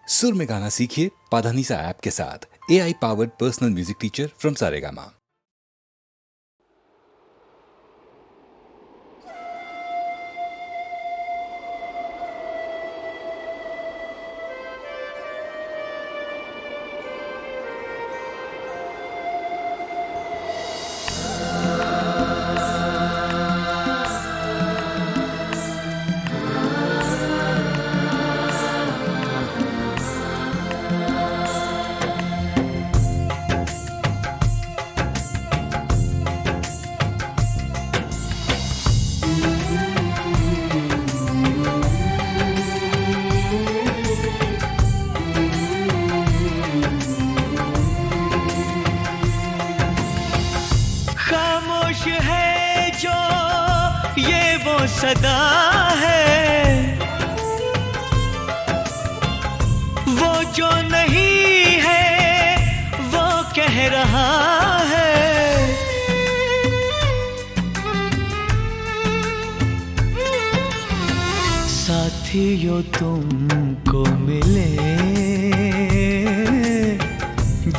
सुर में गाना सीखिए पाधानीसा ऐप के साथ। AI powered personal music teacher from Saregama. खामोश है जो ये वो सदा है, वो जो नहीं है वो कह रहा है। साथियों तुमको मिले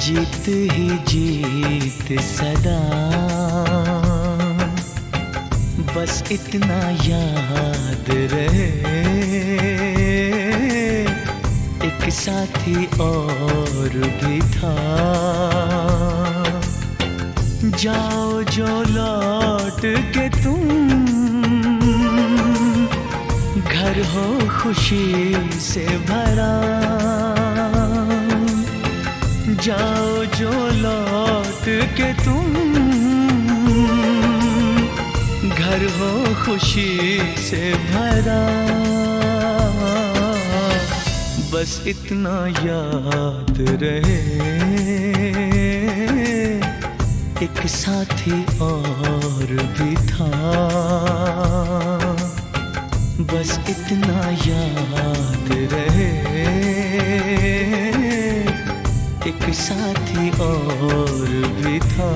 जीत ही जीत सदा, बस इतना याद रहे एक साथी और भी था। जाओ जो लौट के तुम, घर हो खुशी से भरा। जाओ जो लौट के तुम, घर हो खुशी से भरा। बस इतना याद रहे एक साथी और भी था। बस इतना याद रहे एक साथी और भी था।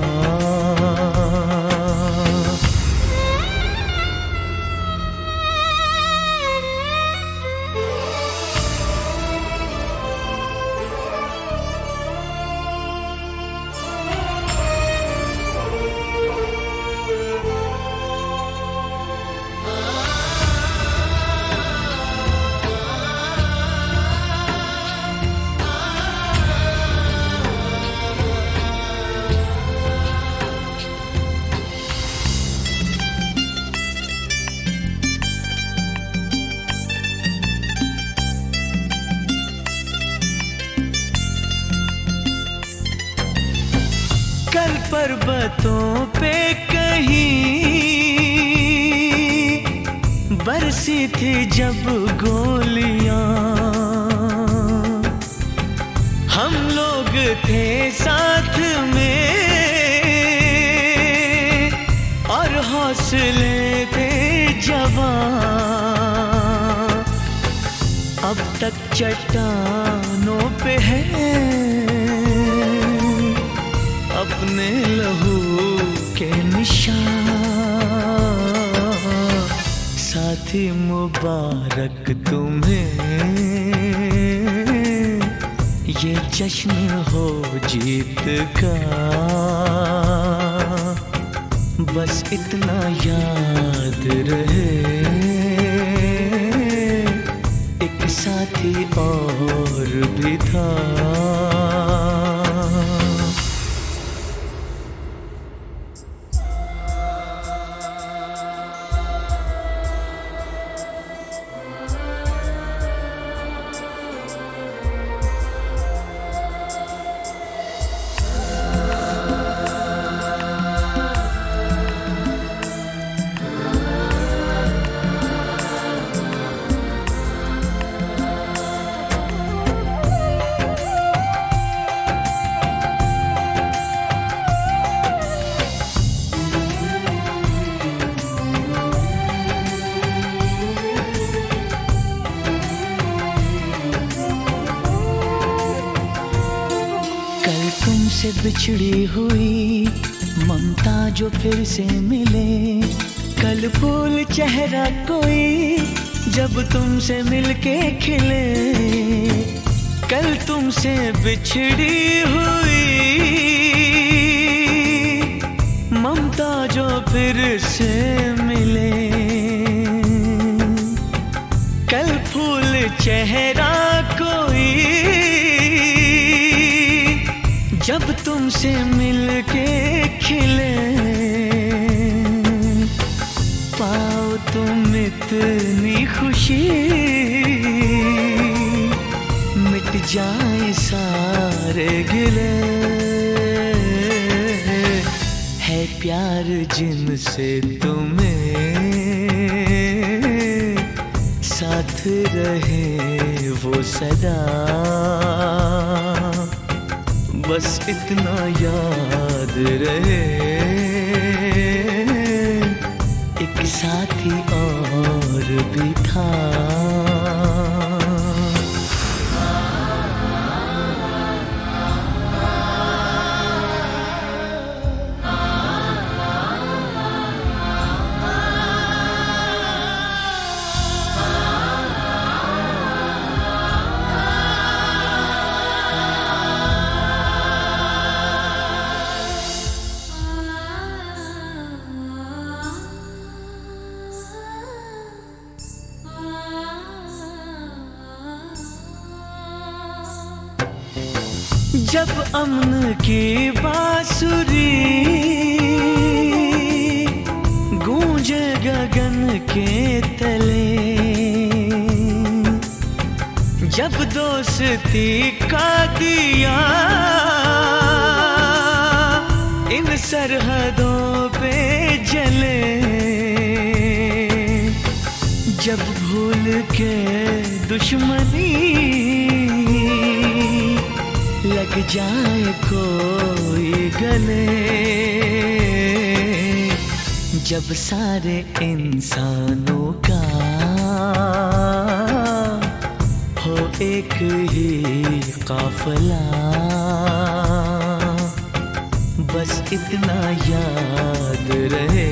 कल पर्वतों पे कहीं बरसी थी जब गोलियां, हम लोग थे साथ में और हौसले थे जवां। अब तक चट्टानों पे है अपने लहू के निशान। साथी मुबारक तुम्हें, ये जश्न हो जीत का। बस इतना याद रहे एक साथी और भी था। तुमसे बिछड़ी हुई ममता जो फिर से मिले, कल फूल चेहरा कोई जब तुमसे मिलके खिले। कल तुमसे बिछड़ी हुई ममता जो फिर से मिले, कल फूल चेहरा कोई जब तुमसे मिलके खिले, पाओ तुम इतनी खुशी मिट जाए सारे गिले। है प्यार जिनसे तुम्हें साथ रहे वो सदा, बस इतना याद रहे एक साथी और भी था। जब अमन की बांसुरी गूंजे गगन के तले, जब दोस्ती का दिया इन सरहदों पे जले, जब भूल के दुश्मनी लग जाए कोई गले, जब सारे इंसानों का हो एक ही काफिला, बस इतना याद रहे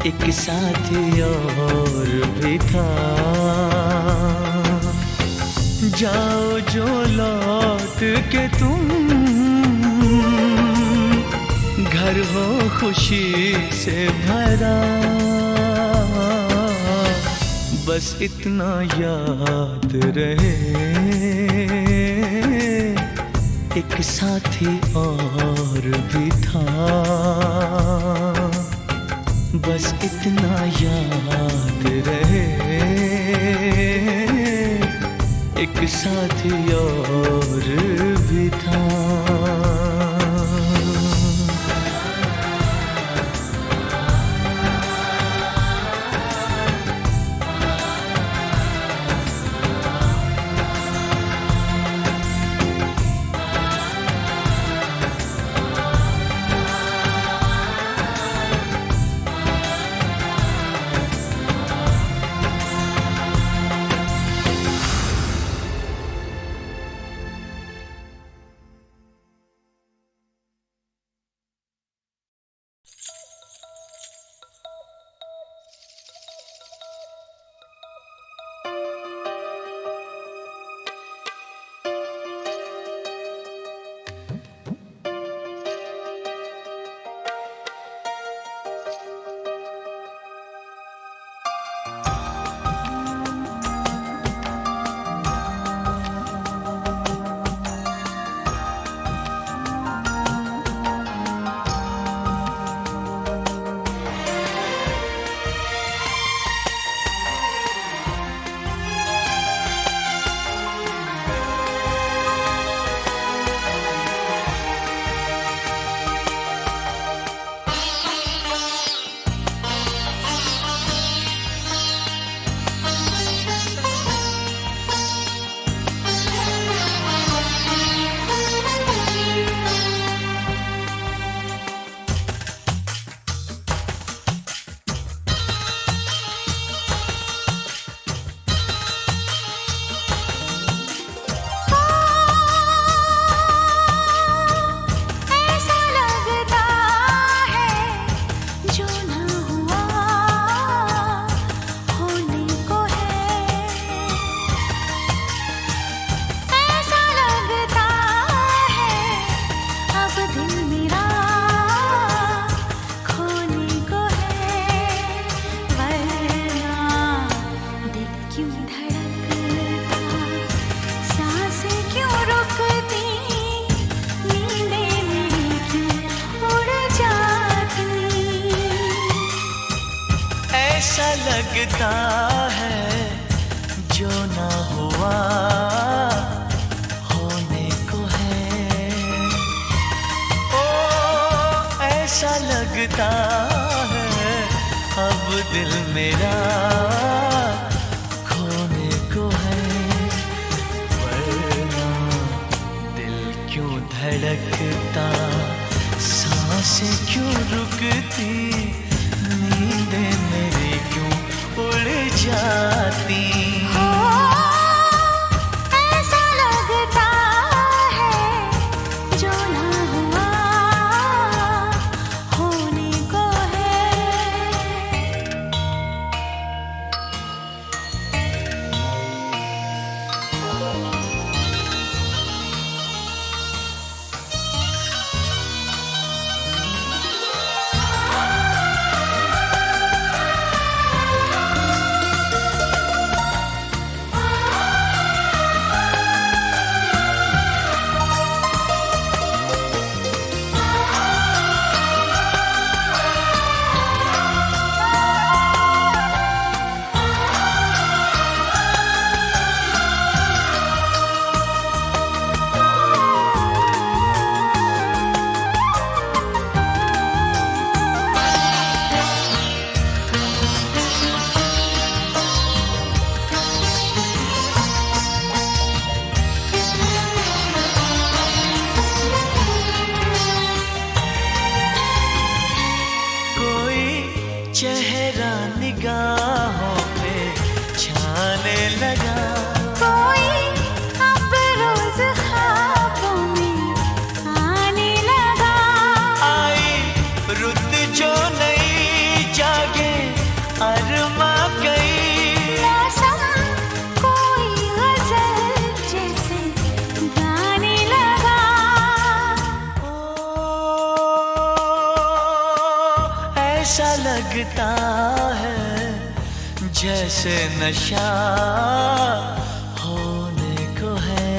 एक साथी और भी था। जाओ जो लौट के तुम घर हो खुशी से भरा, बस इतना याद रहे एक साथी और भी था, बस इतना याद रहे एक साथी और भी था। लगता है जो ना हुआ होने को है। ओ ऐसा लगता है अब दिल मेरा खोने को है। वरना दिल क्यों धड़कता, सांसें क्यों रुकती, नींदें मेरी क्यों उड़ जाती। ऐसा लगता है जो ना हुआ होने को है। चेहरा निगाहों पे छाने लगा। कोई अब रोज ख्वाबों में आने लगा। आई रुत जो नई जागे अरमा गई। मौसम कोई गजल जैसे गाने लगा। ऐसा लगता है जैसे नशा होने को है।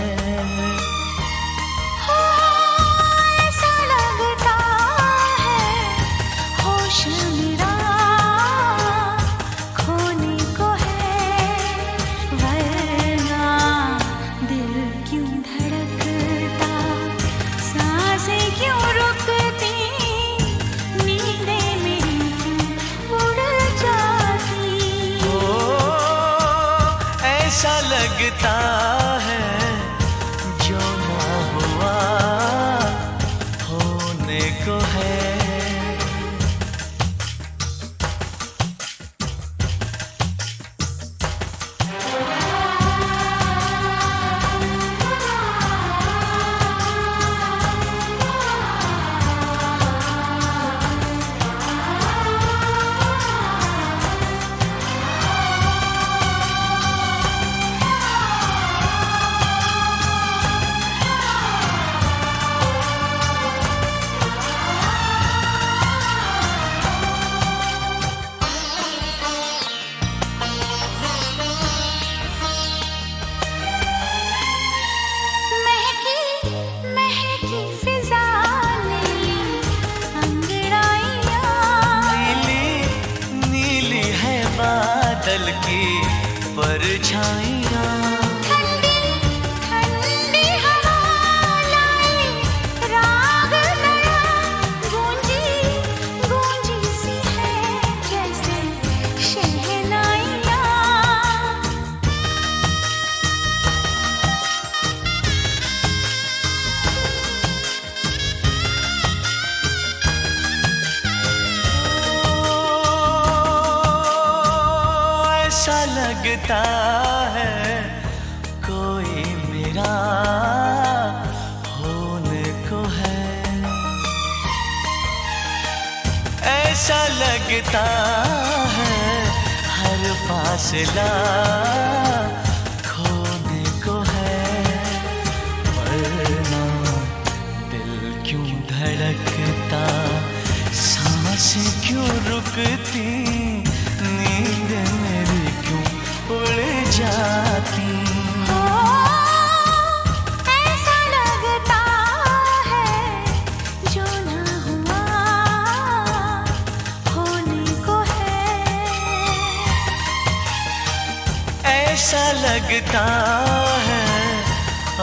ऐसा लगता है होश मेरा खोने को है। वरना दिल क्यों धड़कता, सांसें क्यों रुकती, नींदें मेरी क्यों उड़ जाती। ऐसा लगता है जो ना हुआ होने को है। बादल की परछाइयाँ। ठंडी ठंडी हवा लाई राग नया, गूंजी गूंजी सी है जैसे शहनाइयाँ। ऐसा लगता है कोई मेरा होने को है। ऐसा लगता है हर फासला खोने को है। वरना दिल क्यों धड़कता, सांसें क्यों रुकती, नींद मेरी क्यों उड़ जाती। ऐसा लगता है जो ना हुआ होने को है। लगता है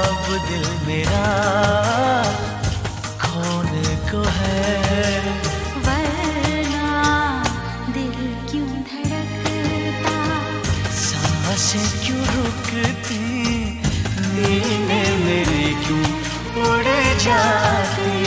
अब दिल मेरा खोने को है। वरना दिल क्यों धड़कता, सांसें क्यों रुकती, नींदें मेरी क्यों उड़ जाती।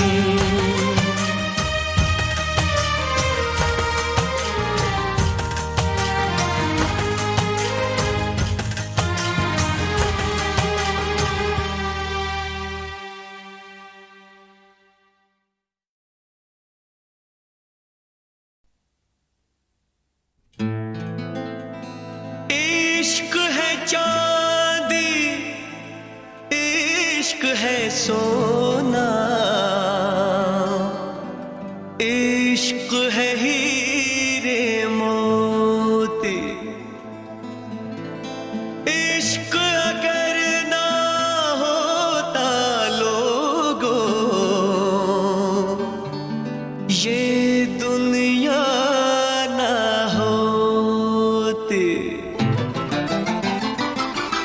इश्क है चांदी, इश्क है सोना, इश्क है हीरे मोती। इश्क अगर ना होता लोगों, ये दुनिया ना होती।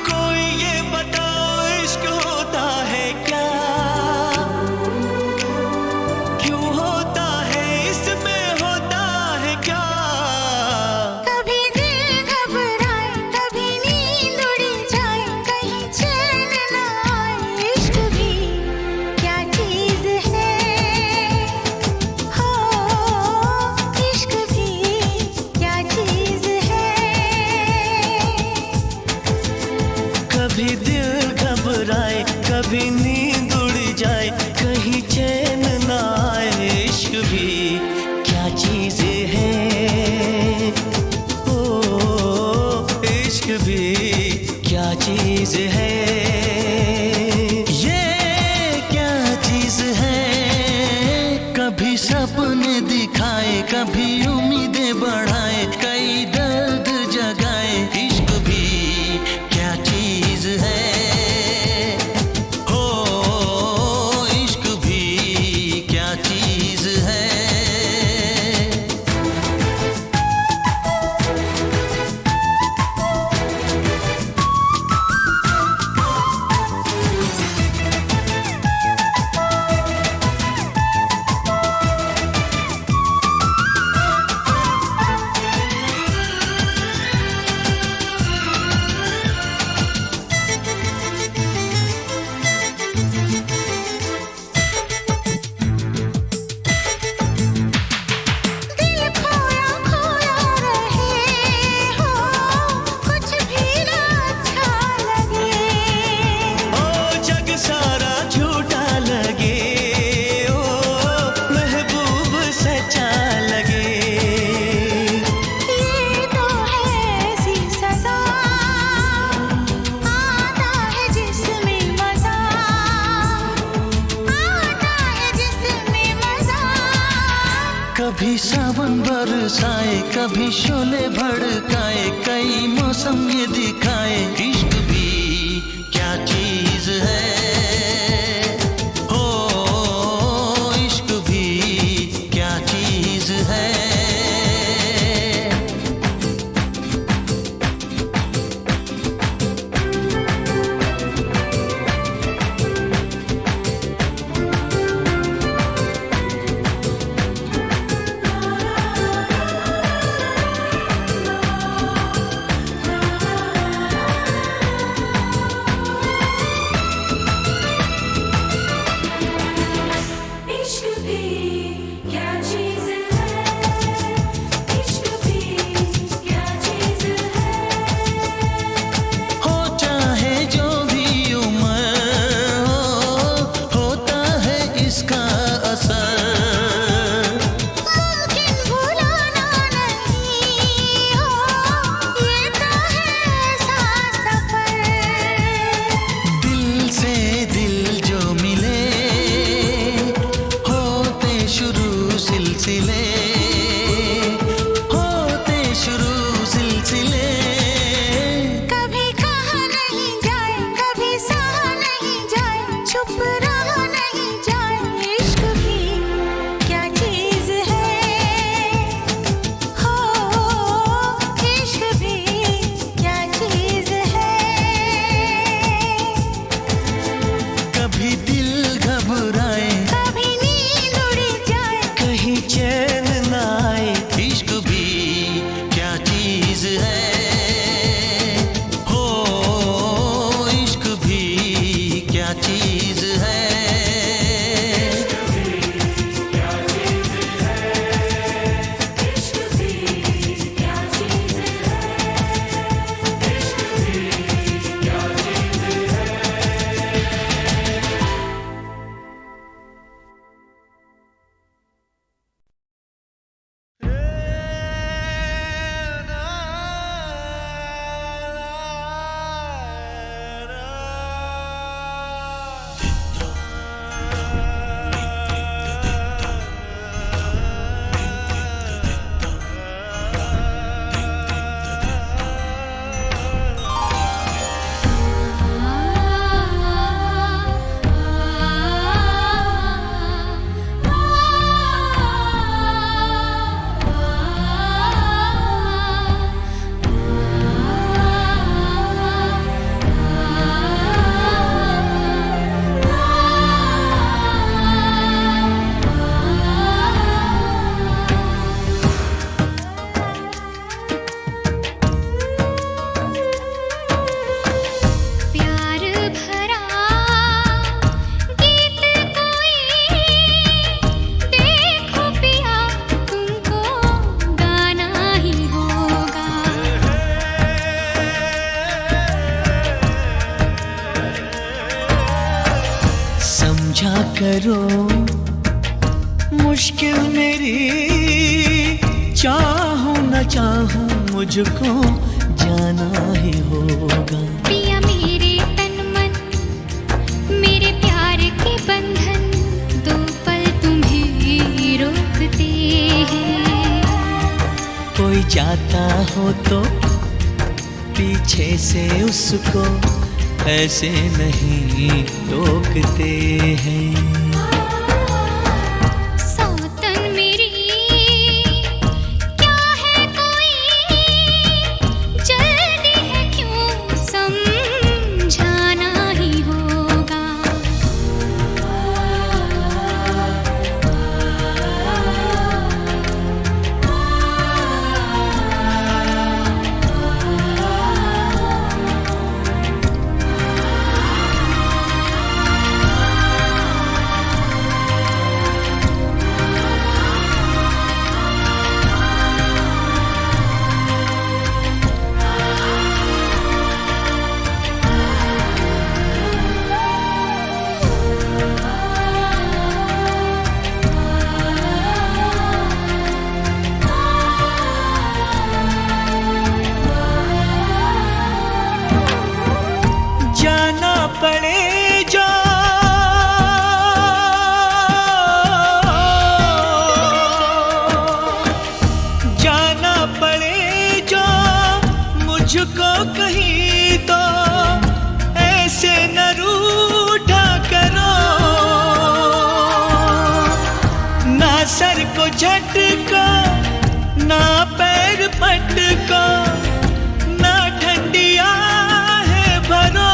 कोई ये बताओ इश्क होता है क्या, क्यों होता है, इसमें होता है क्या। कभी दिल घबराए, कभी नींद उड़ जाए, कहीं चैन न आए। इश्क भी क्या चीज है, हो इश्क भी क्या चीज है। कभी दिल घबराए, कभी नींद उड़ जाए, कहीं चैन ना आए। इश्क भी क्या चीज है, ओ इश्क भी क्या चीज है। ये क्या चीज है, कभी सपने दिखाए, कभी उम्मीदें बढ़ाए, कई दर्द जगाए। इश्क भी क्या चीज है, हो इश्क भी क्या चीज है। दिल खोया खोया रहे हो, कुछ भी ना अच्छा लगे। ओ जग सारा झूठा लगे, ओ महबूब सच्चा लगे। ये तो है ऐसी सजा, आता है जिसमें मजा, आता है जिसमें मजा। कभी सावन बरसाए, कभी शोले भड़काए, कई मौसम ये दिखाए। इश्क भी क्या चीज है, हो इश्क भी क्या चीज है। समझा करो मुश्किल मेरी, चाहूं न चाहूं मुझको जाना ही होगा। पिया मेरे तन मन मेरे प्यार के बंधन, दो पल तुम्हें रोकते हैं। कोई जाता हो तो पीछे से उसको ऐसे नहीं रोकते हैं। सौतन मेरी क्या है कोई, जल्दी है क्यों समझाना ही होगा। जाना पड़े जो जाना पड़े जो मुझको कहीं, तो ऐसे न रूठा करो। ना सर को झटको, ना पैर पटको, ना ठंडिया है भरो।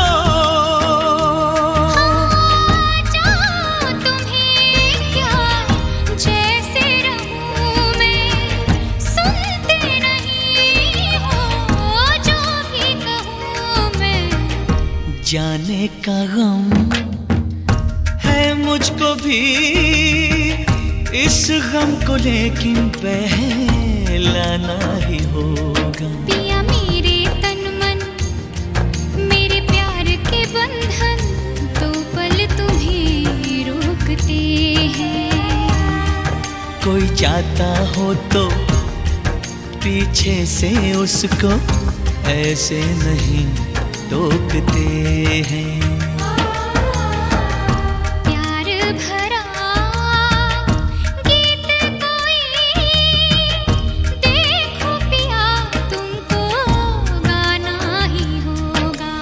जाओ तुम्हें क्या, जैसे रहूं मैं, सुनते नहीं हो जो भी कहूं मैं। जाने का गम है मुझको भी, इस गम को लेकिन बहलाना ही होगा। पिया मेरे तन मन मेरे प्यार के बंधन, दो पल तुम्हें रोकते हैं। कोई जाता हो तो पीछे से उसको ऐसे नहीं टोकते हैं। प्यार भरा गीत कोई, देखो पिया तुमको गाना ही होगा।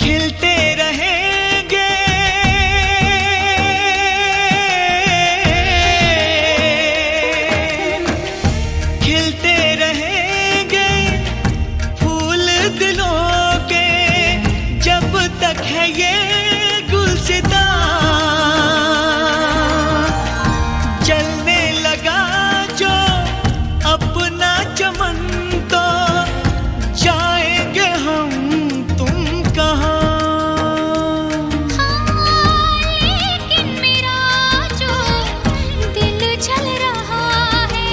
खिलते रहेंगे खिलते रहेंगे फूल दिलों के, जब तक है ये गुलसिता। जलने लगा जो अपना चमन, तो जाएंगे हम तुम कहाँ। लेकिन मेरा जो दिल जल रहा है,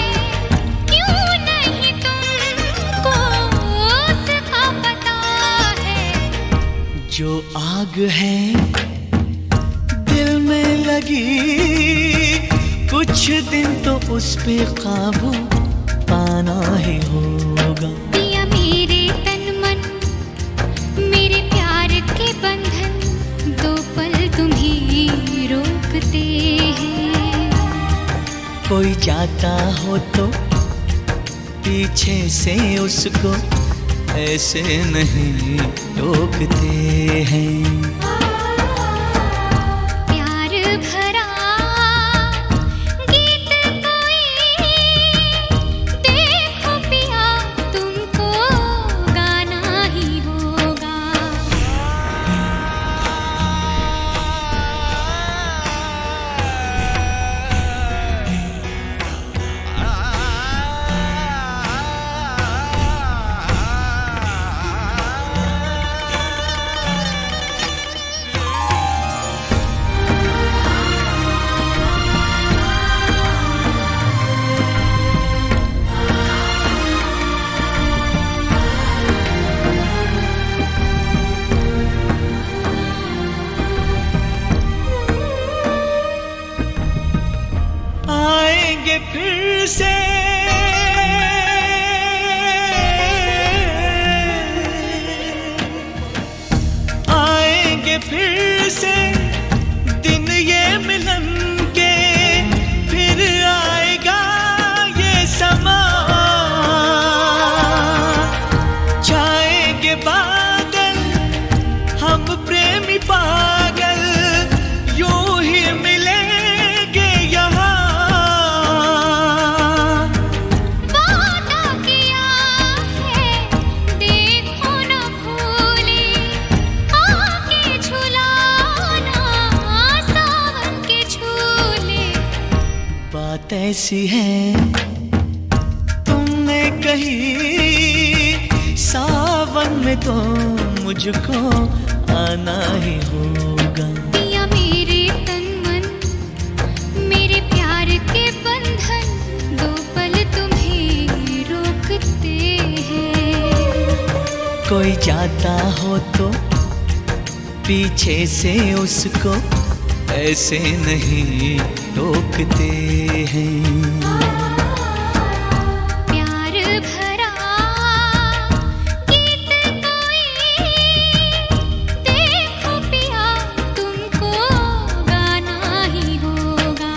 क्यों नहीं तुमको उसका पता है। जो आग है दिल में लगी, कुछ दिन तो उस पे काबू पाना ही होगा। पिया मेरे तन मन मेरे प्यार के बंधन, दो पल तुम्हें रोकते हैं। कोई जाता हो तो पीछे से उसको ऐसे नहीं टोकते हैं। प्यार भरा गीत फिर से आएंगे फिर से दिन ये मिलन के, फिर आएगा ये समा, छाएंगे बादल हम प्रेमी पागल, यूं ही मिलेंगे यहाँ। वादा किया है देखो न भूले, आके झुलाना सावन के झूले। बात ऐसी है तुमने कही, सावन में तो मुझको आना ही होगा। पिया मेरे तन मन, मेरे प्यार के बंधन, दो पल तुम्हें रोकते हैं। कोई जाता हो तो पीछे से उसको ऐसे नहीं रोकते हैं। प्यार भरा गीत कोई, देखो पिया तुमको गाना ही होगा।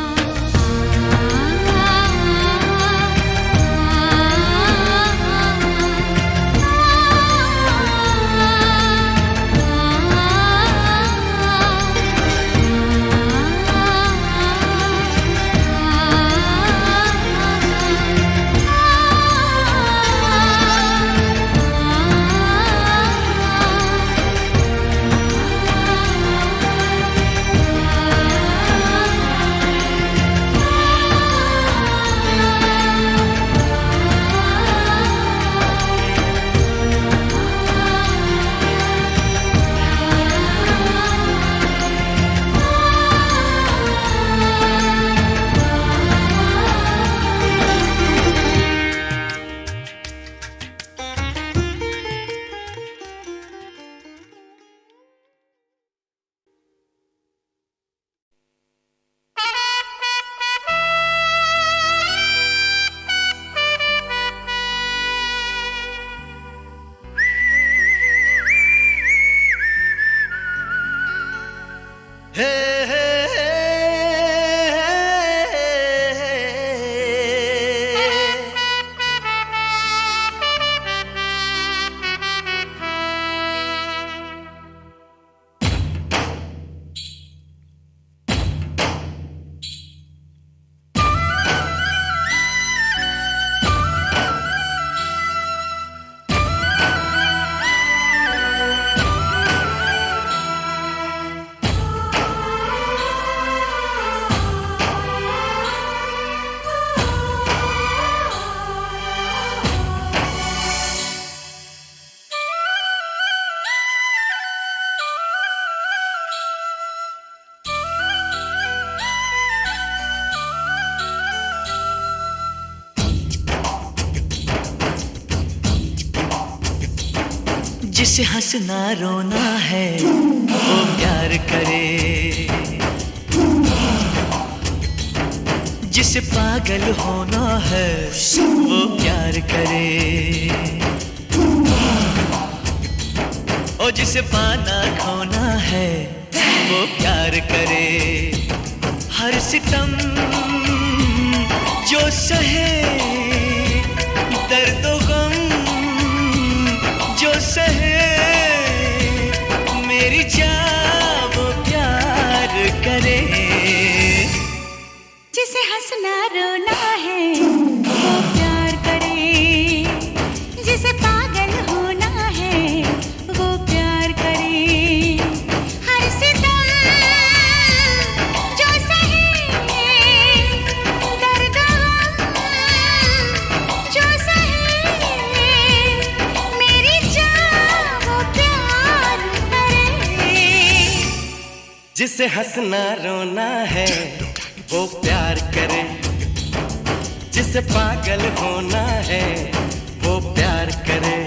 जिसे हंसना रोना है वो प्यार करे, जिसे पागल होना है वो प्यार करे, और जिसे पाना खोना है वो प्यार करे। हर सितम जो सहे, दर्द गम जो सहे, मेरी जान वो प्यार करे। जिसे हंसना रोना है वो प्यार करे, जिसे पागल होना है वो प्यार करे। हर सितम जो सहे, दर्द जो सहे, मेरी जान वो प्यार करे। जिसे हंसना रोना है वो प्यार करे, जिसे पागल होना है वो प्यार करे।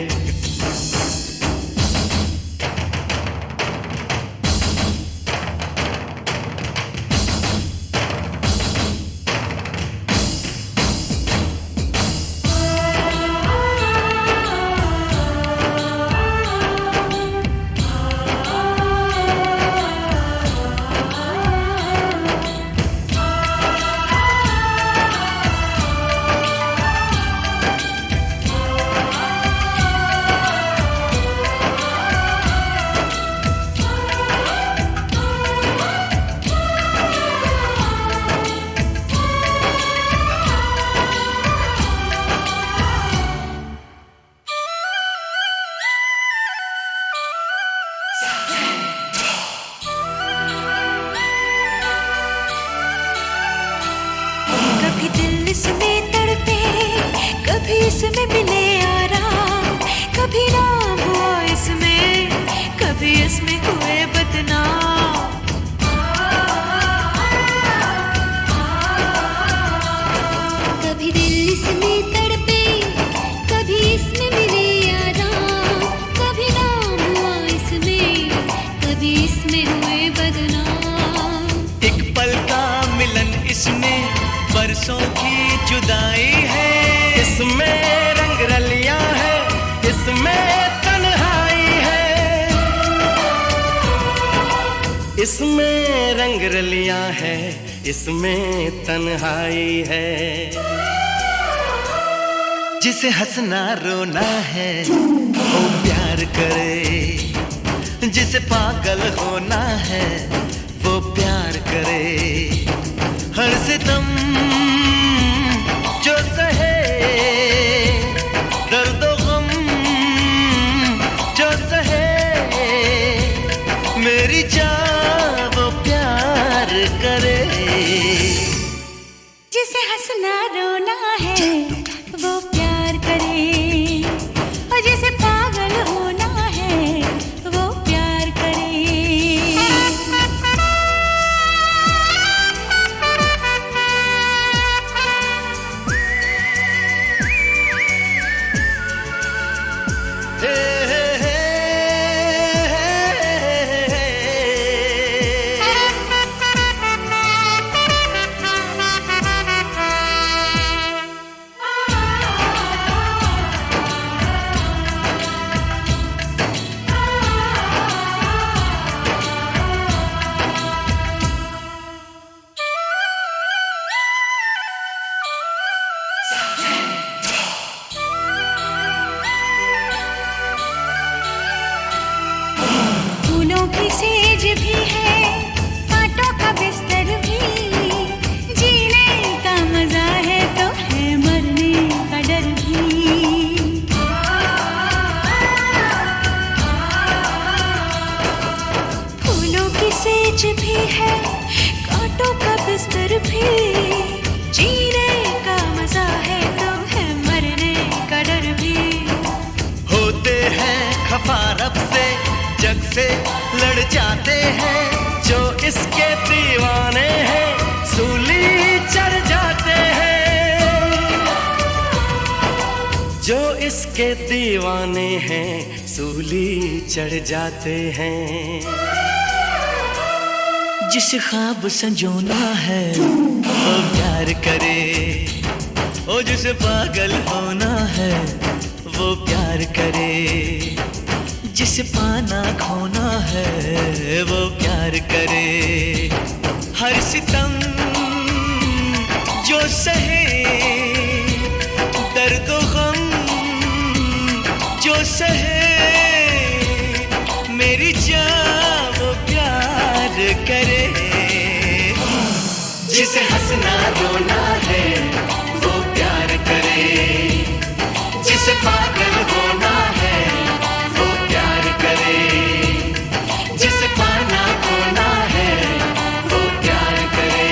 दिल इसमें तड़पे, कभी इसमें मिले आराम, कभी नाम हुआ इसमें, कभी इसमें हुए बदनाम। कभी दिल इसमें तड़पे, कभी इसमें मिले आराम, कभी नाम हुआ इसमें, कभी इसमें हुए बदनाम। एक पल का मिलन इसमें बरसों की जुदाई है, इसमें रंग रलियां है, इसमें तन्हाई है, इसमें रंग रलियां है, इसमें तन्हाई है। जिसे हंसना रोना है वो प्यार करे, जिसे पागल होना है वो प्यार करे। हर सितम जो सहे, दर्द गम जो सहे, मेरी जान वो प्यार करे। जिसे हंसना रोना है वो प्यार करे, और जिसे पागल होना है वो प्यार करे। हे हे हे फूलों की सेज भी है, कांटों का बिस्तर भी, जीने का मजा है तो है मरने का डर भी। फूलों की सेज भी है, कांटों का बिस्तर भी, जीने का मजा है तो है मरने का डर भी। होते हैं खफा रब से, जग से लड़ जाते हैं, जो इसके दीवाने हैं सूली चढ़ जाते हैं, जो इसके दीवाने हैं सूली चढ़ जाते हैं। जिसे ख्वाब संजोना है वो प्यार करे, ओ जिसे पागल होना है वो प्यार करे। जिसे पाना खोना है वो प्यार करे। हर सितम जो सहे, दर्द गम जो सहे, मेरी जान वो प्यार करे। जिसे हंसना रोना है वो प्यार करे, जिसे पागल होना है वो प्यार करे, जिसे पाना खोना है वो प्यार करे।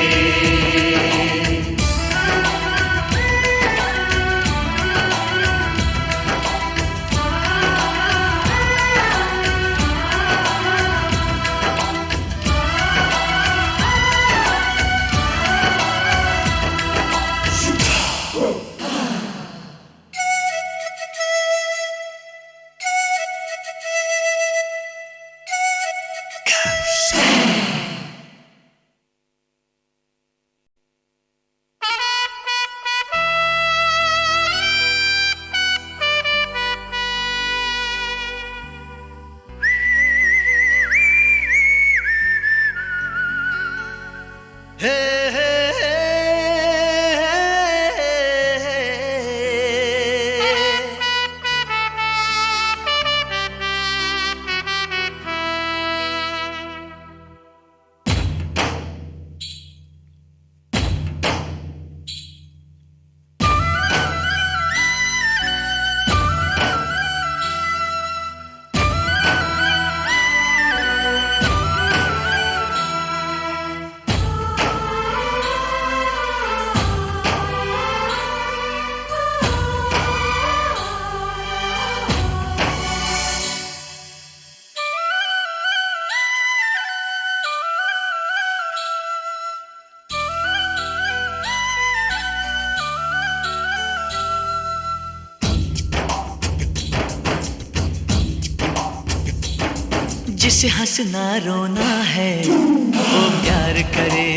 जिसे हंसना रोना है वो प्यार करे,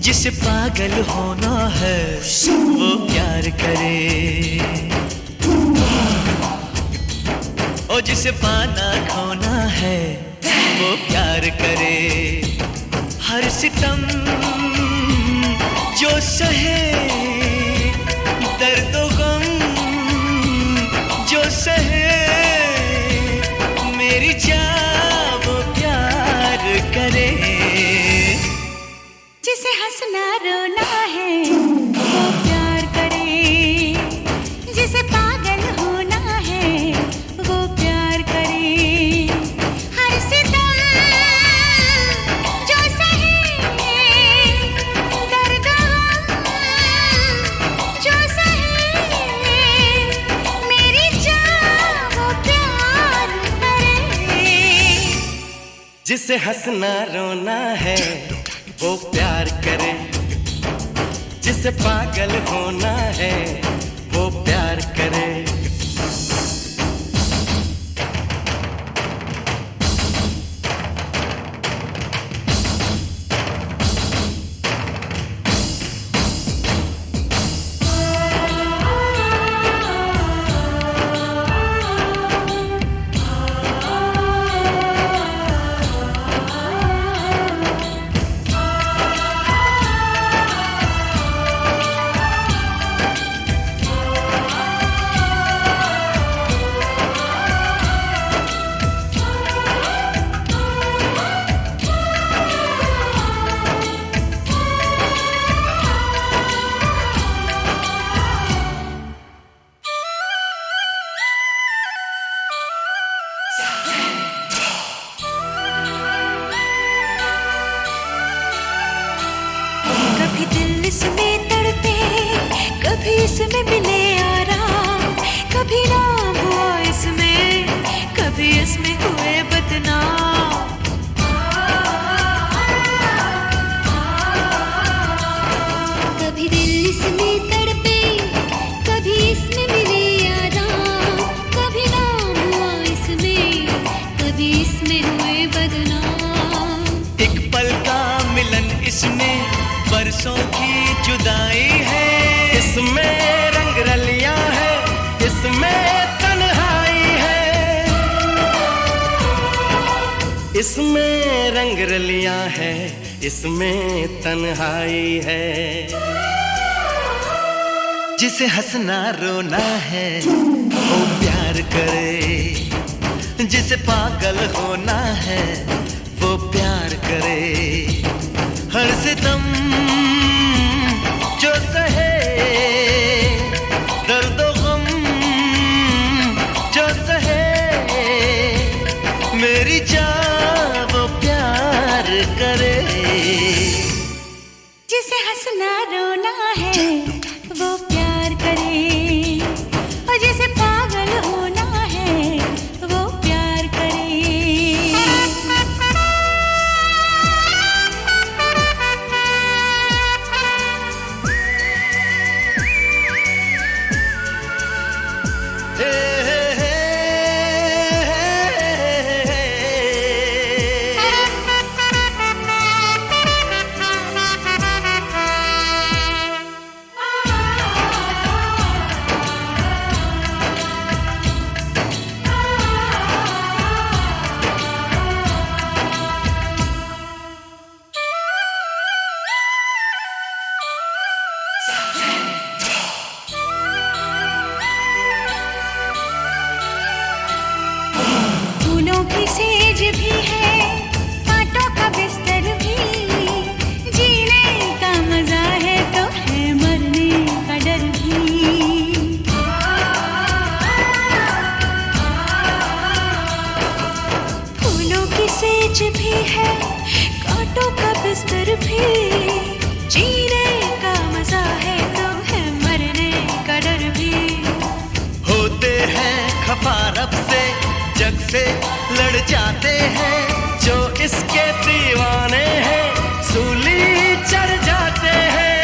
जिसे पागल होना है वो प्यार करे, और जिसे पाना खोना है वो प्यार करे। हर सितम जो सहे, दर्द गम जो सहे, मेरी जान वो प्यार करे। जिसे हंसना रोना है वो प्यार करे, जिसे पागल होना है वो प्यार करे। हर सितम जो सहे, दर्द जो सहे, मेरी जान वो प्यार करे। जिसे हंसना रोना है वो प्यार करे, जिसे पागल होना है वो प्यार करे। कभी दिल इसमें तड़पे, कभी इसमें मिले आराम, कभी नाम हुआ इसमें, कभी इसमें हुए बदनाम। कभी दिल इसमें तड़पे, कभी इसमें मिले आराम, कभी नाम हुआ इसमें, कभी इसमें हुए बदनाम। एक पल का मिलन इसमें बरसों की जुदाई है, इसमें रंग रलियां है, इसमें तन्हाई है, इसमें रंग रलियां है, इसमें तन्हाई है। जिसे हंसना रोना है वो प्यार करे, जिसे पागल होना है वो प्यार करे। हर सितम जो सहे, दर्द गम जो सहे, मेरी जान वो प्यार करे। जिसे हंसना रोना है वो प्यार करे, और जिसे पागल होना है वो प्यार करे। फूलों की सेज भी है, कांटों का बिस्तर भी, जीने का मजा है तो है मरने का डर भी। फूलों की सेज भी है, कांटों का बिस्तर भी, जीने का मजा है तो है मरने का डर भी। होते हैं खफा रब से, जग से लड़ जाते हैं, जो इसके दीवाने हैं सूली चढ़ जाते हैं,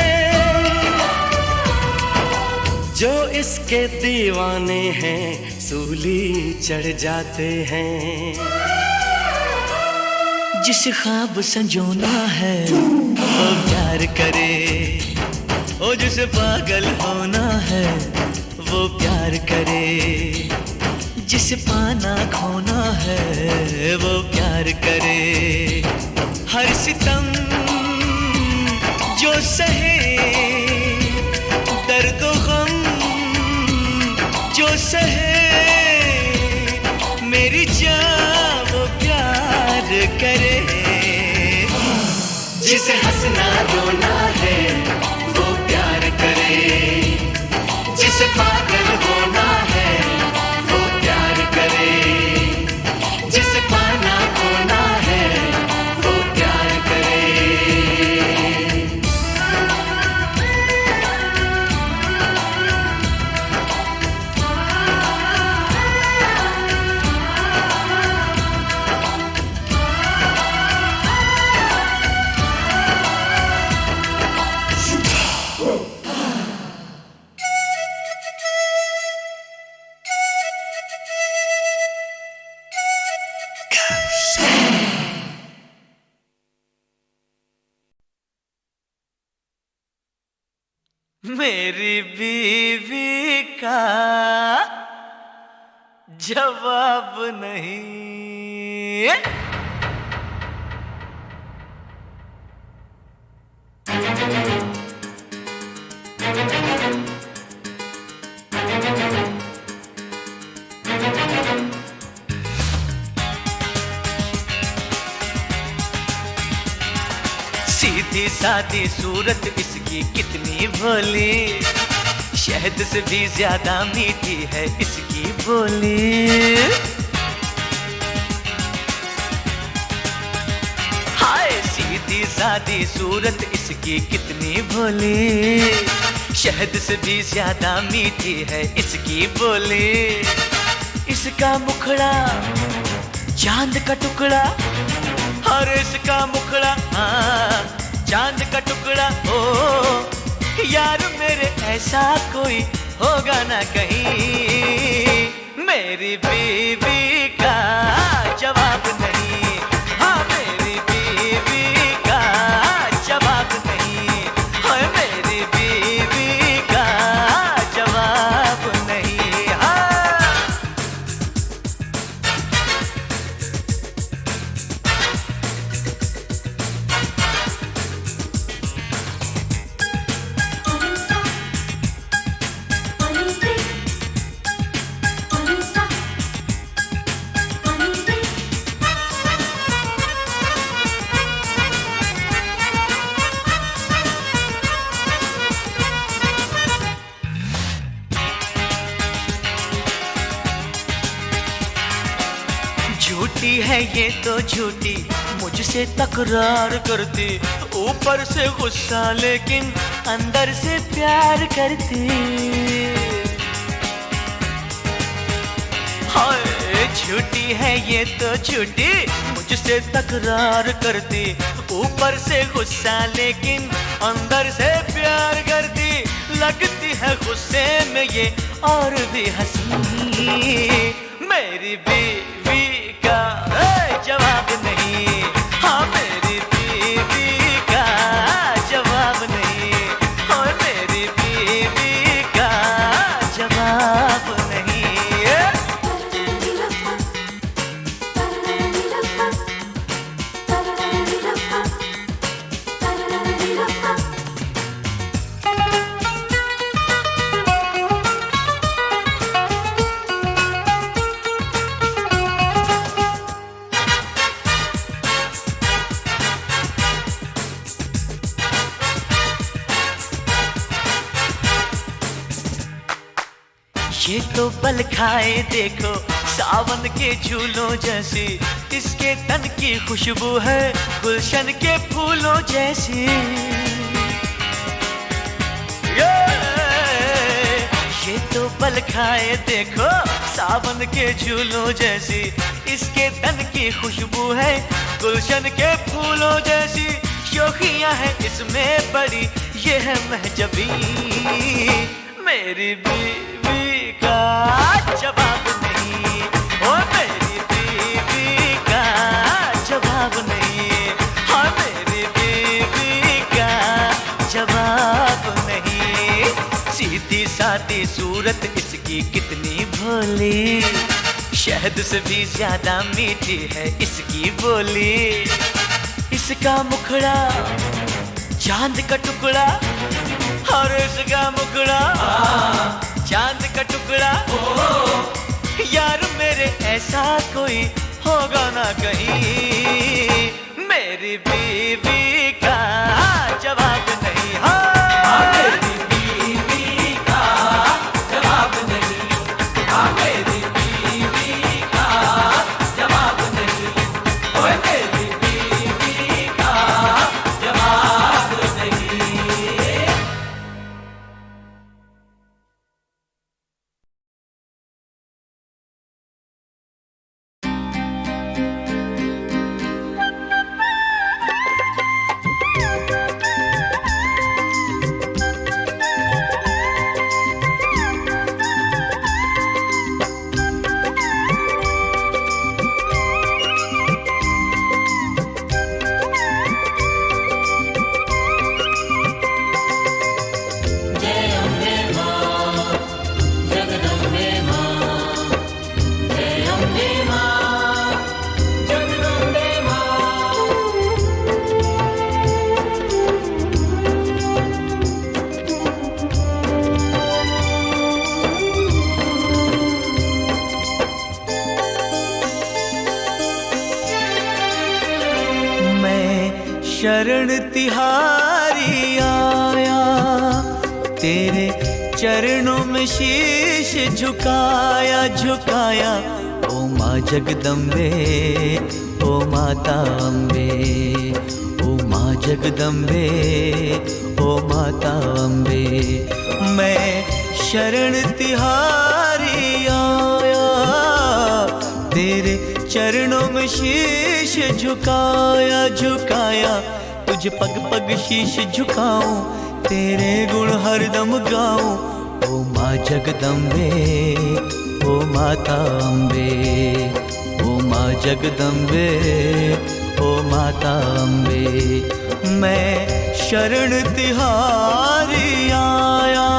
जो इसके दीवाने हैं सूली चढ़ जाते हैं। जिसे ख्वाब संजोना है वो प्यार करे, ओ जिसे पागल होना है वो प्यार करे, जिसे पाना खोना है वो प्यार करे। हर सितम जो सहे, दर्द गम जो सहे, मेरी जान वो प्यार करे। जिसे हंसना रोना है वो प्यार करे, जिसे पागल होना है वो प्यार करे, जिसे पाना खोना है वो प्यार करे। मेरी बीवी का जवाब नहीं। सीधी सादी सूरत इसकी कितनी भोली, शहद से भी ज्यादा मीठी है इसकी बोली। हाय सीधी सादी सूरत इसकी कितनी भोली, शहद से भी ज्यादा मीठी है इसकी बोली। इसका मुखड़ा चांद का टुकड़ा, और इसका मुखड़ा चांद का टुकड़ा। हो यार मेरे ऐसा कोई होगा ना कहीं। मेरी बीवी का जवाब नहीं, हाँ मेरी बीवी का जवाब नहीं, हाँ मेरी बीवी का जवाब नहीं। हाँ झूठी है ये तो झूठी, मुझसे तकरार करती, ऊपर से गुस्सा लेकिन अंदर से प्यार करती। हाय झूठी है ये तो झूठी, मुझसे तकरार करती, ऊपर से गुस्सा लेकिन अंदर से प्यार करती। लगती है गुस्से में ये और भी हंसी। मेरी बीवी का जवाब नहीं, हाँ मेरी बीवी का जवाब नहीं, हाँ मेरी बीवी का जवाब नहीं। ये तो बल खाए देखो सावन के झूलों जैसी, इसके तन की खुशबू है गुलशन के फूलों जैसी। ये तो पल खाए देखो सावन के झूलों जैसी, इसके तन की खुशबू है गुलशन के फूलों जैसी। शोखियां है इसमें बड़ी, ये है महजबी। मेरी बीवी का जवाब नहीं। मुस्कुराती सूरत इसकी कितनी भोली, शहद से भी ज्यादा मीठी है इसकी बोली। इसका मुखड़ा चांद का टुकड़ा, और इसका मुखड़ा चांद का टुकड़ा। यार मेरे ऐसा कोई होगा ना कहीं, मेरी बीवी का जवाब नहीं। हाँ मेरी बीवी का जवाब नहीं, हाँ मेरी बीवी का जवाब नहीं, ओए मेरी बीवी का जवाब नहीं। शरण तिहारी आया, तेरे चरणों में शीश झुकाया झुकाया। ओ माँ जगदम्बे, ओ माता अम्बे, ओ माँ जगदम्बे, ओ माता अम्बे। मैं शरण तिहारी आया, तेरे चरणों में शीश झुकाया झुकाया। तुझ पग पग शीश झुकाऊं, तेरे गुण हरदम गाऊं। ओ माँ जगदम्बे, ओ माता अम्बे, ओ माँ जगदम्बे, ओ माता अम्बे। मैं शरण तिहारी आया।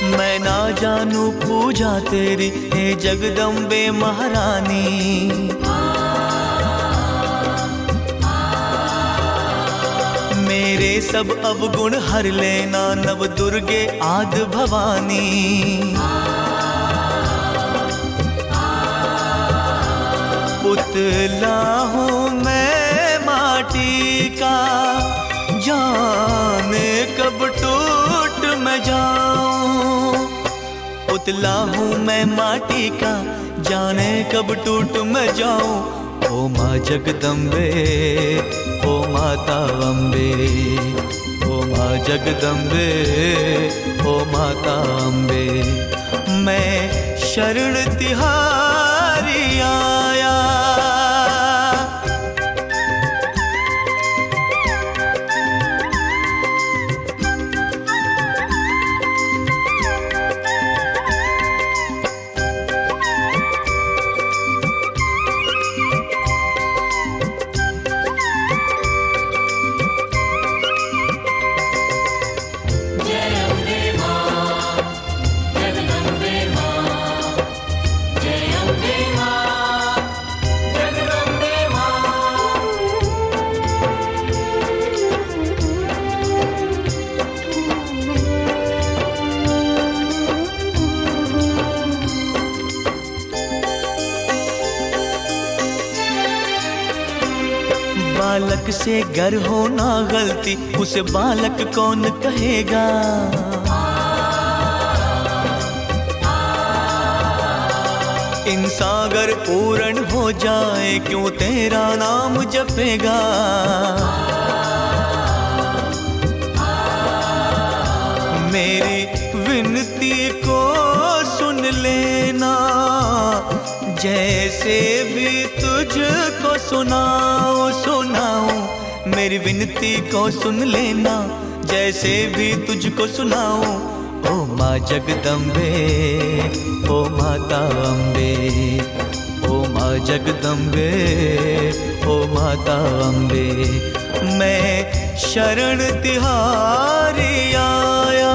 मैं ना जानू पूजा तेरी हे जगदम्बे महारानी। मेरे सब अवगुण हर लेना नव दुर्गे आद भवानी। पुतला हूँ मैं माटी का, जाने कब टूट मैं जाऊं। पुतला हूँ मैं माटी का, जाने कब टूट मैं जाऊं। ओ माँ जगदम्बे, ओ माता अम्बे, ओ माँ जगदम्बे, ओ माता अम्बे। मैं शरण तिहारी आया। बालक से गर हो ना गलती, उसे बालक कौन कहेगा। इंसान अगर पूर्ण हो जाए क्यों तेरा नाम जपेगा। मेरी विनती को सुन लेना, जैसे भी तुझको सुनाऊं मेरी विनती को सुन लेना, जैसे भी तुझको सुनाऊं। ओ माँ जगदम्बे, ओ माता अम्बे, ओ माँ जगदम्बे, ओ माता अम्बे, मैं शरण तिहारी आया।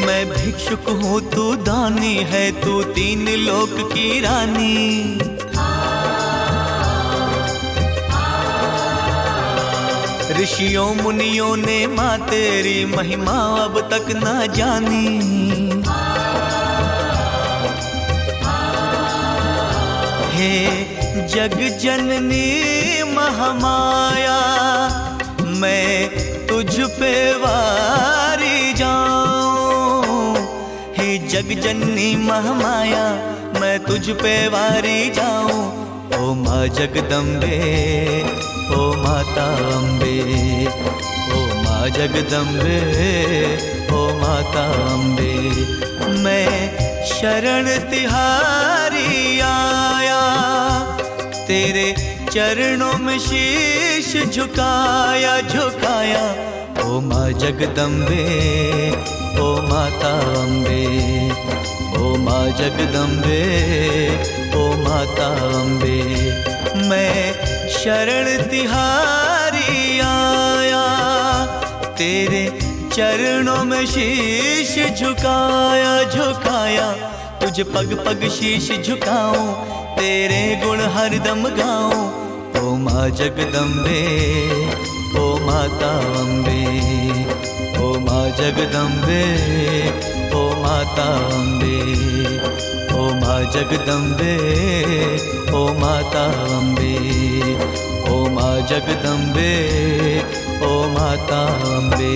मैं भिक्षुक हूँ, तू दानी है, तू तीन लोक की रानी। ऋषियों मुनियों ने माँ तेरी महिमा अब तक ना जानी। हे जग जननी महामाया, मैं तुझ पे वारी जाऊं। हे जग जननी महामाया, मैं तुझ पे वारी जाऊं। ओ माँ जगदम्बे, ओ माता अम्बे, ओ माँ जगदम्बे, ओ माता अम्बे, मैं शरण तिहारी आया। तेरे चरणों में शीश झुकाया झुकाया। ओ माँ जगदम्बे, ओ माता अम्बे, ओ माँ जगदम्बे, ओ माता अम्बे, मैं शरण तिहारी आया। तेरे चरणों में शीश झुकाया झुकाया। तुझ पग पग शीश झुकाऊं, तेरे गुण हरदम गाऊं। ओ माँ जगदम्बे, ओ माता अम्बे, ओ माँ जगदम्बे, ओ माता अम्बे, ओ माँ जगदम्बे, ओ माता अम्बे, ओ माँ जगदम्बे, ओ माता अम्बे।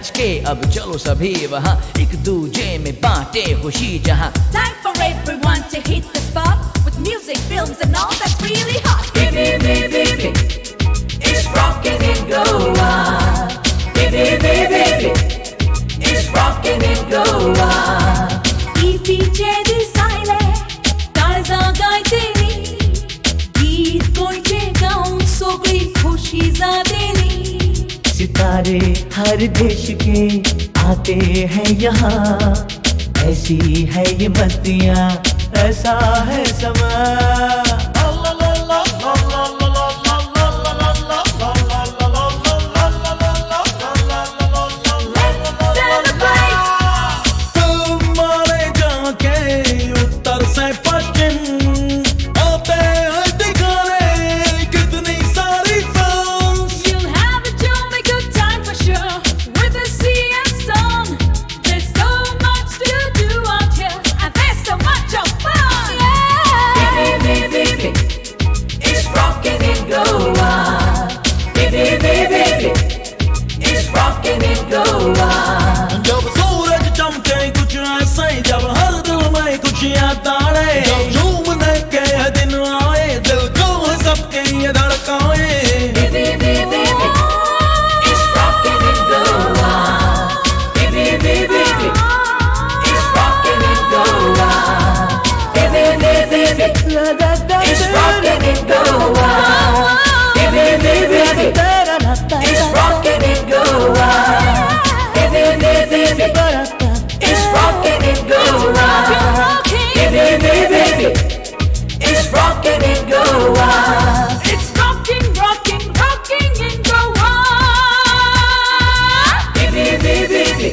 सज के अब चलो सभी वहाँ एक दूजे में बांटे खुशी जहाँ Time for everyone to hit the spot with music, films and all that's really hot. Baby, it's rocking in Goa. Baby, it's rocking in Goa. İfiçedi sayle, tarza gaydeni, git koyce gaun sogli खुशी ज़ादेनी. सितारे हर देश के आते हैं यहाँ, ऐसी है ये मस्तियाँ, ऐसा है समा. You'll have a jolly good time for sure with the CM song. There's so much to do out here and there's so much of fun. Yeah. Baby, it's rocking in Goa. Baby, it's rocking in Goa. जब सूरज चमके कुछ ऐसे, जब हर दिल में कुछ याद आए, जब झूमने के दिन आए, दिल को सबके ये धड़काए. Baby, it's rocking in Goa. Baby, it's rocking in Goa. Baby, it's rocking in Goa. Baby, it's rocking in Goa. Baby, it's rocking in Goa. Baby, it's rocking in Goa. It's rocking, rocking, rocking in Goa. Baby.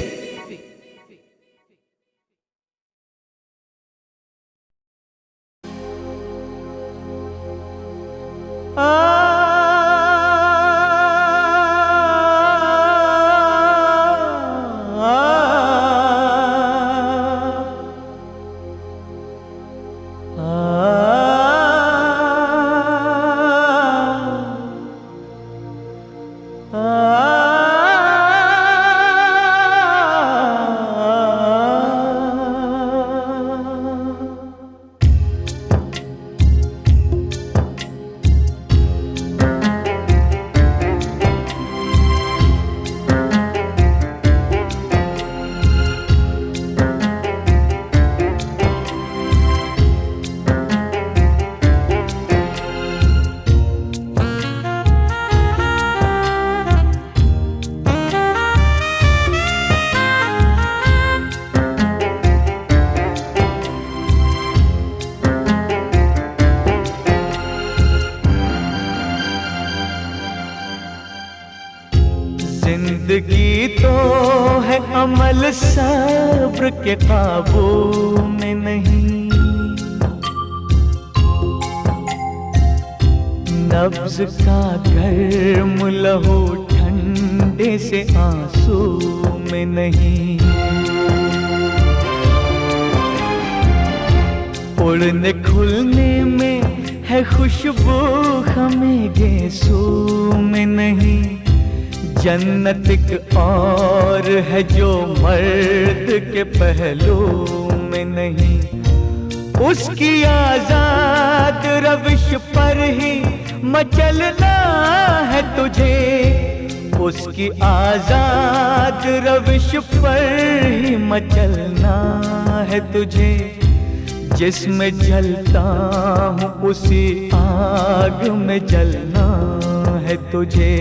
जिंदगी तो है अमल, सब्र के काबू में नहीं. नब्ज का गर्म लहू ठंडे से आंसू में नहीं. उड़ने खुलने में है खुशबू, हमें गेसू में नहीं. जन्नत एक और है जो मर्द के पहलू में नहीं. उसकी आजाद रविश पर ही मचलना है तुझे. उसकी आजाद रविश पर ही मचलना है तुझे. जिसमें जलता हूँ उसी आग में जलना है तुझे.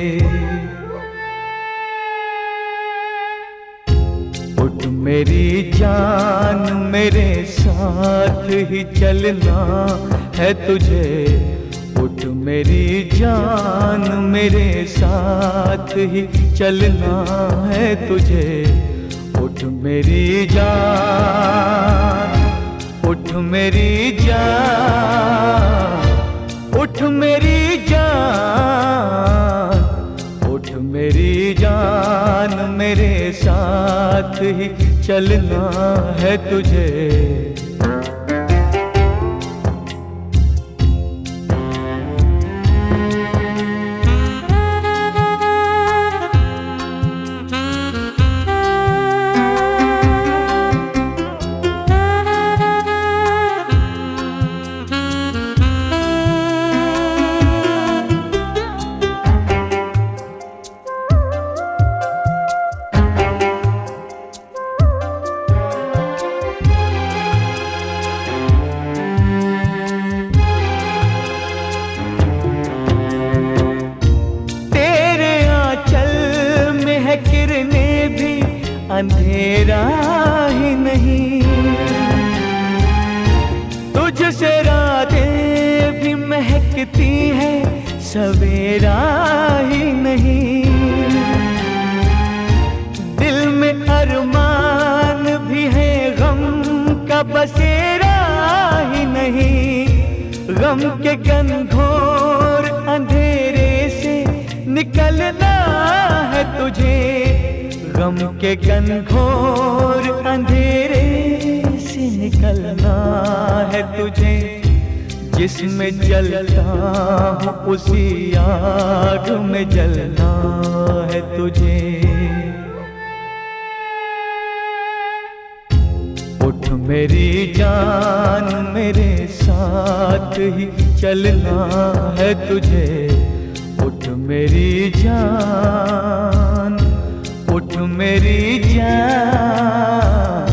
उठ मेरी जान, मेरे साथ ही चलना है तुझे. उठ मेरी जान, मेरे साथ ही चलना है तुझे. उठ मेरी जान, उठ मेरी जान, उठ मेरी जान, उठ मेरी जान, मेरे साथ ही चलना है तुझे. ही नहीं, तुझसे रातें भी महकती है, सवेरा ही नहीं। दिल में अरमान भी है, गम का बसेरा ही नहीं। गम के घनघोर अंधेरे से निकलना है तुझे, गम के घनघोर अंधेरे से निकलना है तुझे। जिसमें जलता हूँ उसी आग में जलना है तुझे। उठ मेरी जान, मेरे साथ ही चलना है तुझे। उठ मेरी जान, उठ मेरी जान,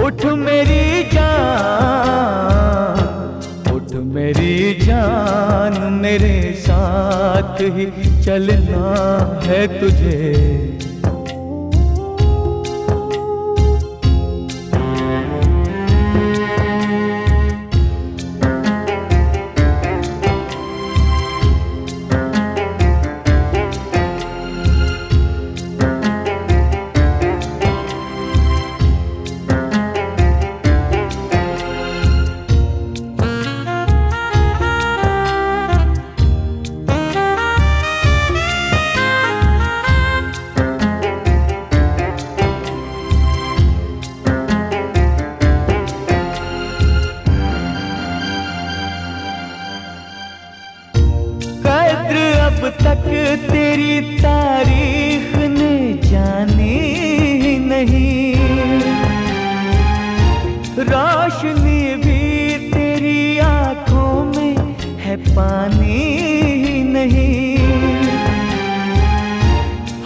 उठ मेरी जान, उठ मेरी जान, मेरे साथ ही चलना है तुझे। अब तक तेरी तारीख ने जानी ही नहीं, रोशनी भी तेरी आंखों में है, पानी ही नहीं।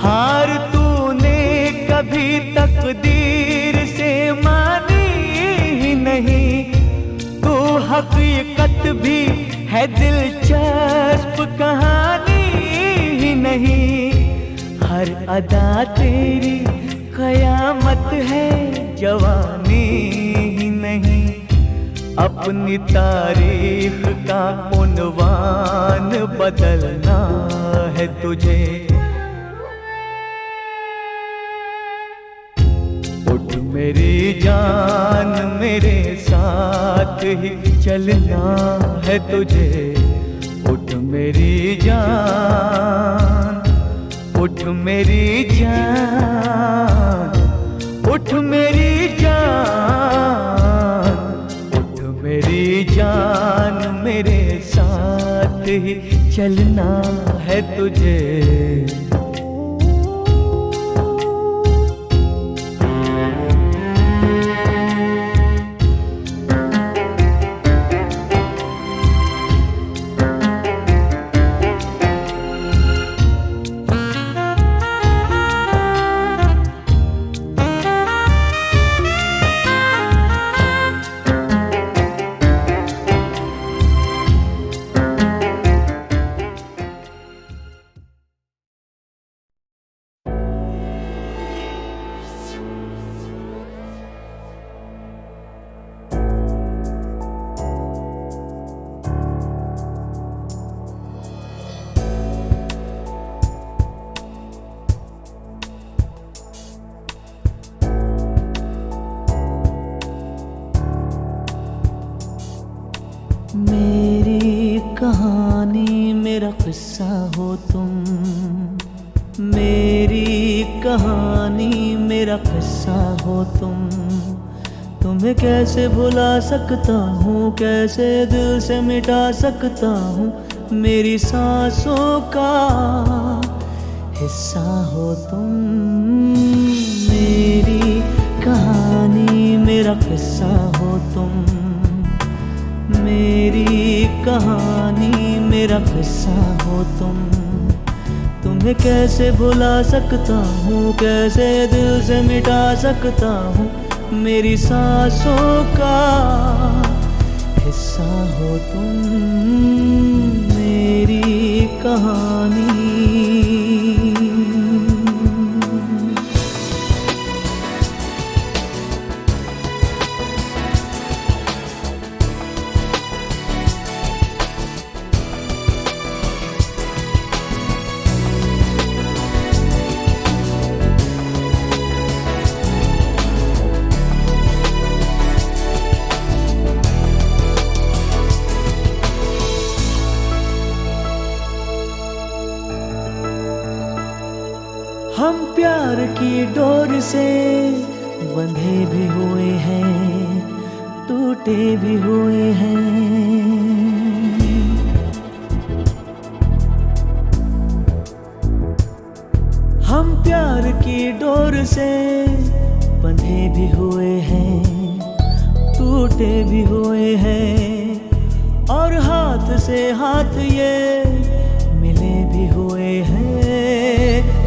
हार तूने कभी तकदीर से मानी ही नहीं, तू हकीकत भी है दिलचस्प कहानी ही नहीं। हर अदा तेरी कयामत है, जवानी ही नहीं। अपनी तारीख का उन्वान बदलना है तुझे। उठ मेरी जान, मेरे साथ ही चलना है तुझे। उठ मेरी जान, उठ मेरी जान, उठ मेरी जान, उठ मेरी जान, मेरे साथ ही चलना है तुझे। मेरी कहानी मेरा किस्सा हो तुम, मेरी कहानी मेरा किस्सा हो तुम। तुम्हें कैसे भुला सकता हूँ, कैसे दिल से मिटा सकता हूँ, मेरी सांसों का हिस्सा हो तुम। मेरी कहानी मेरा किस्सा हो तुम, मेरी कहानी मेरा किस्सा हो तुम। तुम्हें कैसे भुला सकता हूँ, कैसे दिल से मिटा सकता हूँ, मेरी सांसों का हिस्सा हो तुम। मेरी कहानी हम प्यार की डोर से बंधे भी हुए हैं, टूटे भी हुए हैं। हम प्यार की डोर से बंधे भी हुए हैं, टूटे भी हुए हैं, और हाथ से हाथ ये मिले भी हुए हैं,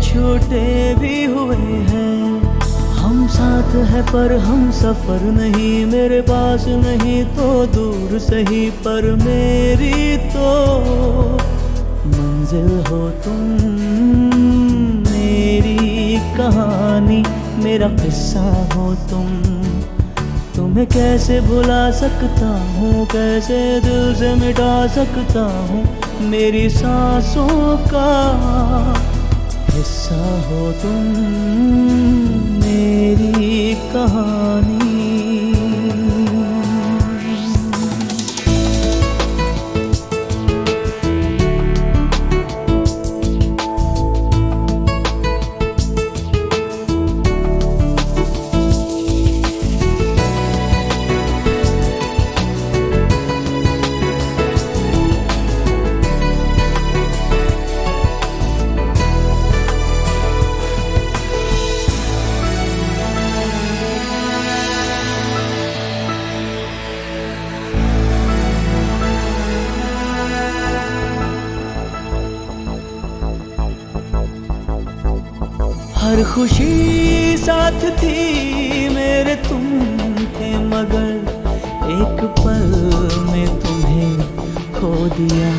छूटे भी हुए हैं। हम साथ हैं पर हम सफर नहीं, मेरे पास नहीं तो दूर सही, पर मेरी तो मंजिल हो तुम। मेरी कहानी मेरा किस्सा हो तुम। तुम्हें कैसे भुला सकता हूँ, कैसे दिल से मिटा सकता हूँ, मेरी सांसों का हिस्सा हो तुम। मेरी कहानी। हर खुशी साथ थी मेरे, तुम थे मगर एक पल में तुम्हें खो दिया।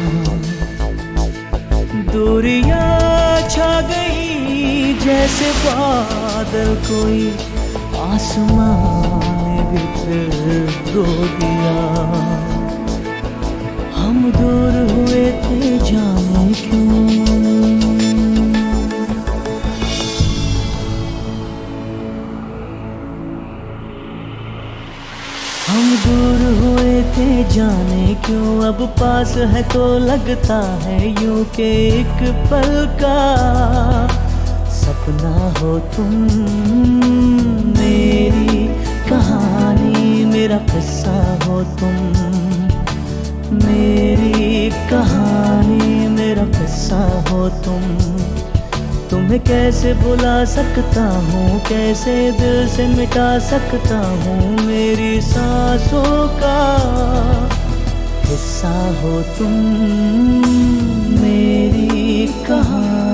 दूरियां छा गई जैसे बादल, कोई आसमान ने भी फिर रो दिया। हम दूर हुए थे जाने क्यों, हम दूर हुए थे जाने क्यों, अब पास है तो लगता है यूं के एक पल का सपना हो तुम। मेरी कहानी मेरा किस्सा हो तुम। मेरी कहानी मेरा किस्सा हो तुम। तुम्हें कैसे भुला सकता हूँ, कैसे दिल से मिटा सकता हूँ, मेरी सांसों का हिस्सा हो तुम। मेरी कहानी।